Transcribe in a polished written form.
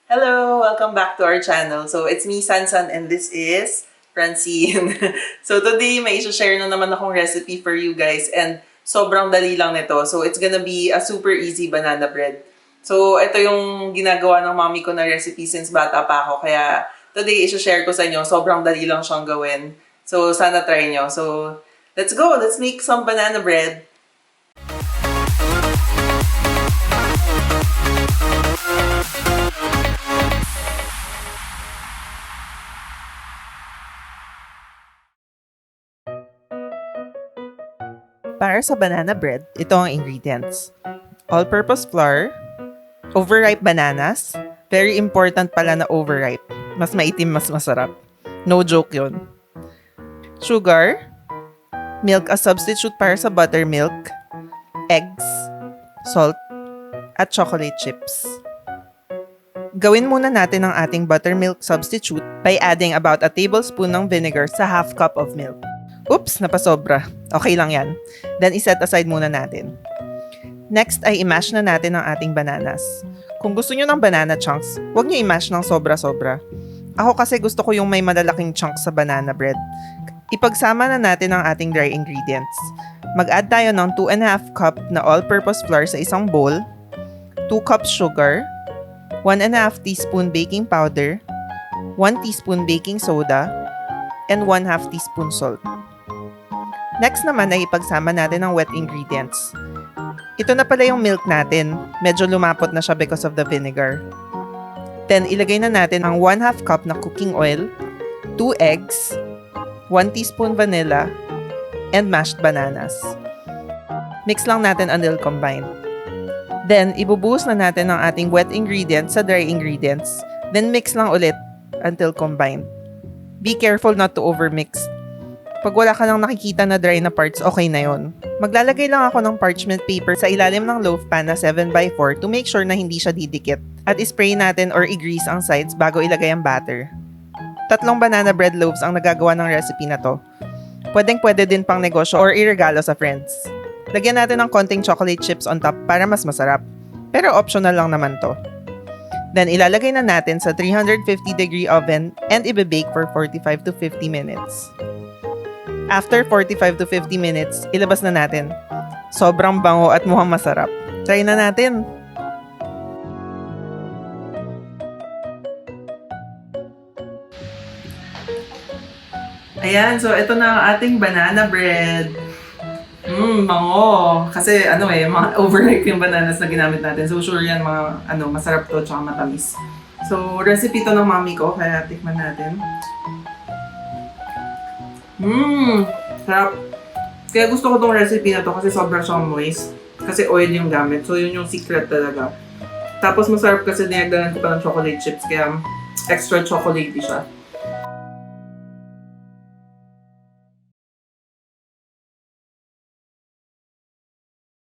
Hello! Welcome back to our channel. So, it's me, Sansan, and this is Francine. So, today, may share na naman akong recipe for you guys and sobrang dali lang nito. So, it's gonna be a super easy banana bread. So, ito yung ginagawa ng mommy ko na recipe since bata pa ako. Kaya, today, share ko sa inyo. Sobrang dali lang siyang gawin. So, sana try nyo. So, let's go! Let's make some banana bread. Para sa banana bread, ito ang ingredients. All-purpose flour, overripe bananas, very important pala na overripe. Mas maitim, mas masarap. No joke yun. Sugar, milk as substitute para sa buttermilk, eggs, salt, at chocolate chips. Gawin muna natin ang ating buttermilk substitute by adding about a tablespoon ng vinegar sa half cup of milk. Oops, napasobra. Okay lang yan. Then, iset aside muna natin. Next ay i-mash na natin ang ating bananas. Kung gusto nyo ng banana chunks, huwag nyo i-mash ng sobra-sobra. Ako kasi gusto ko yung may malalaking chunks sa banana bread. Ipagsama na natin ang ating dry ingredients. Mag-add tayo ng 2.5 cup na all-purpose flour sa isang bowl, 2 cups sugar, 1.5 teaspoon baking powder, 1 teaspoon baking soda, and 1/2 teaspoon salt. Next naman ay ipagsama natin ang wet ingredients. Ito na pala yung milk natin. Medyo lumapot na siya because of the vinegar. Then, ilagay na natin ang 1/2 cup na cooking oil, 2 eggs, 1 teaspoon vanilla, and mashed bananas. Mix lang natin until combined. Then, ibubuhos na natin ang ating wet ingredients sa dry ingredients. Then, mix lang ulit until combined. Be careful not to overmix. Pag wala ka nang nakikita na dry na parts, okay na yon. Maglalagay lang ako ng parchment paper sa ilalim ng loaf pan na 7x4 to make sure na hindi siya didikit. At ispray natin or i-grease ang sides bago ilagay ang batter. 3 banana bread loaves ang nagagawa ng recipe na to. Pwedeng-pwede din pang negosyo or iregalo sa friends. Lagyan natin ng konting chocolate chips on top para mas masarap. Pero optional lang naman to. Then, ilalagay na natin sa 350-degree oven and ibe-bake for 45 to 50 minutes. After 45 to 50 minutes, ilabas na natin. Sobrang bango at mukhang masarap. Try na natin! Ayan, so ito na ang ating banana bread. Bango. Kasi mga overripe yung bananas na ginamit natin. So sure yan, masarap to tsaka matamis. So recipe to ng mami ko, kaya tikman natin. Sarap. Kaya gusto ko tong recipe na to kasi sobrang siyang moist. Kasi oil yung gamit. So yun yung secret talaga. Tapos masarap kasi dinagdagan ko pa ng chocolate chips kaya extra chocolatey siya.